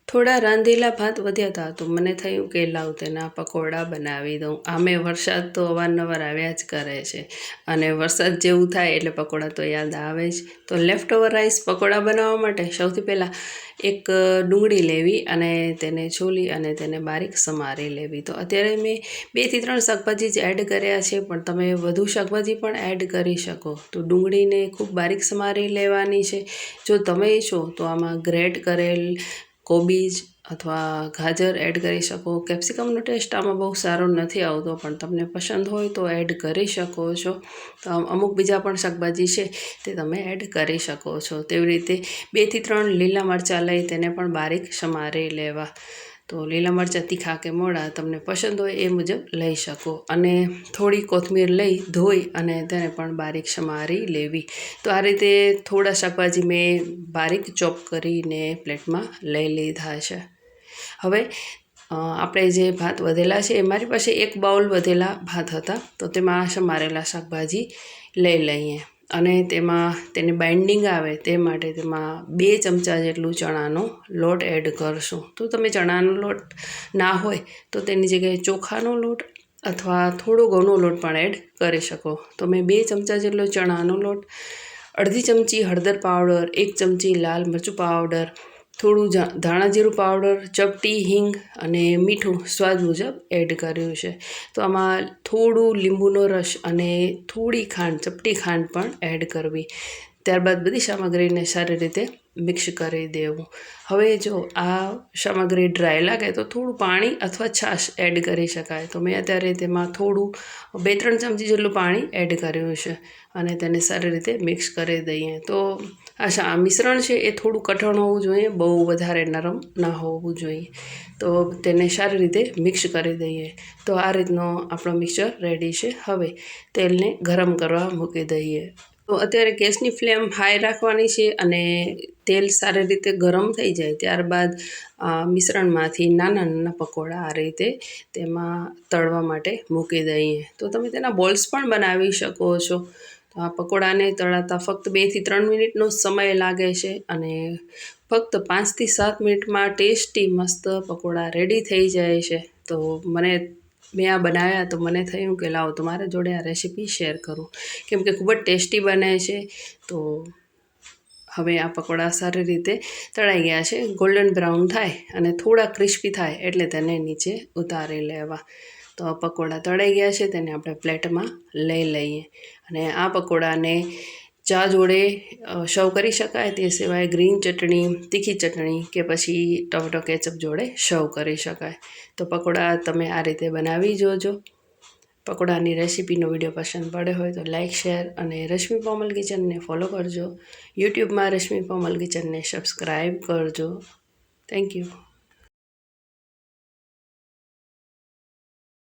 થોડા રાંધેલા ભાત વધ્યા હતા તો મને થયું કે લાવ તેના પકોડા બનાવી દઉં. આમે વરસાદ તો અવારનવાર આવ્યા જ કરે છે અને વરસાદ જેવું થાય એટલે પકોડા તો યાદ આવે જ. તો લેફ્ટ ઓવર રાઈસ પકોડા બનાવવા માટે સૌથી પહેલાં એક ડુંગળી લેવી અને તેને છોલી અને તેને બારીક સમારી લેવી. તો અત્યારે મેં 2 થી 3 શાકભાજી જ એડ કર્યા છે, પણ તમે વધુ શાકભાજી પણ એડ કરી શકો. તો ડુંગળીને ખૂબ બારીક સમારી લેવાની છે. જો તમે ઈચ્છો તો આમાં ગ્રેટ કરેલ કોબીજ અથવા ગાજર એડ કરી શકો. કેપ્સિકમનો ટેસ્ટ આમાં બહુ સારો નથી આવતો, પણ તમને પસંદ હોય તો એડ કરી શકો છો. તો અમુક બીજા પણ શાકભાજી છે તે તમે એડ કરી શકો છો. તેવી રીતે 2 થી 3 લીલા મરચાં લઈ તેને પણ બારીક સમારી લેવા. તો લીલા મરચાં તીખા કે મોળા તમને પસંદ હોય એ મુજબ લઈ શકો. અને થોડી કોથમીર લઈ ધોઈ અને તેને પણ બારીક સમારી લેવી. તો આ રીતે થોડા શાકભાજી મેં બારીક ચોપ કરીને પ્લેટમાં લઈ લીધા છે. હવે આપણે જે ભાત વધેલા છે એ મારી પાસે 1 બાઉલ વધેલા ભાત હતા, તો તેમાં સમારેલા શાકભાજી લઈ લઈએ અને તેમાં તેને બાઇન્ડિંગ આવે તે માટે તેમાં 2 ચમચા જેટલું ચણાનો લોટ એડ કરશું. તો તમે ચણાનો લોટ ના હોય તો તેની જગ્યાએ ચોખાનો લોટ અથવા થોડો ઘઉંનો લોટ પણ એડ કરી શકો. તો મેં 2 ચમચા જેટલો ચણાનો લોટ, અડધી ચમચી હળદર પાવડર, 1 ચમચી લાલ મરચું પાવડર, થોડું ધાણા જીરું પાવડર, ચપટી હિંગ અને મીઠું સ્વાદ મુજબ એડ કર્યું છે. તો આમાં થોડું લીંબુનો રસ અને થોડી ખાંડ, ચપટી ખાંડ પણ એડ કરવી. ત્યારબાદ બધી સામગ્રીને સારી રીતે મિક્સ કરી દેવું. હવે જો આ સામગ્રી ડ્રાય લાગે તો થોડું પાણી અથવા છાશ એડ કરી શકાય. તો મેં અત્યારે તેમાં થોડું 2-3 ચમચી જેટલું પાણી એડ કર્યું છે અને તેને સારી રીતે મિક્સ કરી દઈએ. તો આ મિશ્રણ છે એ થોડું કઠણ હોવું જોઈએ, બહુ વધારે નરમ ના હોવું જોઈએ. તો તેને સારી રીતે મિક્સ કરી દઈએ. તો આ રીતનો આપણો મિક્સર રેડી છે. હવે તેલને ગરમ કરવા મૂકી દઈએ. તો અત્યારે ગેસની ફ્લેમ હાઈ રાખવાની છે અને તેલ સારી રીતે ગરમ થઈ જાય ત્યારબાદ મિશ્રણમાંથી નાના નાના પકોડા આ રીતે તેમાં તળવા માટે મૂકી દઈએ. તો તમે તેના બોલ્સ પણ બનાવી શકો છો. તો આ પકોડાને તળાતા ફક્ત 2 થી 3 મિનિટનો સમય લાગે છે અને ફક્ત 5 થી 7 મિનિટમાં ટેસ્ટી મસ્ત પકોડા રેડી થઈ જાય છે. તો મેં આ બનાવ્યા તો મને થયું કે લાવો તમારા જોડે આ રેસીપી શેર કરું, કેમ કે ખૂબ જ ટેસ્ટી બને છે. તો હવે આ પકોડા સારી રીતે તળાઈ ગયા છે. ગોલ્ડન બ્રાઉન થાય અને થોડા ક્રિસ્પી થાય એટલે તેને નીચે ઉતારી લેવા. તો આ પકોડા તળાઈ ગયા છે, તેને આપણે પ્લેટમાં લઈ લઈએ અને આ પકોડાને ચા જોડે સર્વ કરી શકાય. તે સિવાય ગ્રીન ચટણી, તીખી ચટણી કે પછી ટોમેટો કેચઅપ જોડે સર્વ કરી શકાય. તો પકોડા તમે આ રીતે બનાવી જોજો. પકોડાની રેસીપીનો વિડીયો પસંદ પડે હોય તો લાઇક, શેર અને રશ્મિ પોમલ કિચનને ફોલો કરજો. યુટ્યુબમાં રશ્મિ પોમલ કિચનને સબસ્ક્રાઈબ કરજો. Thank you.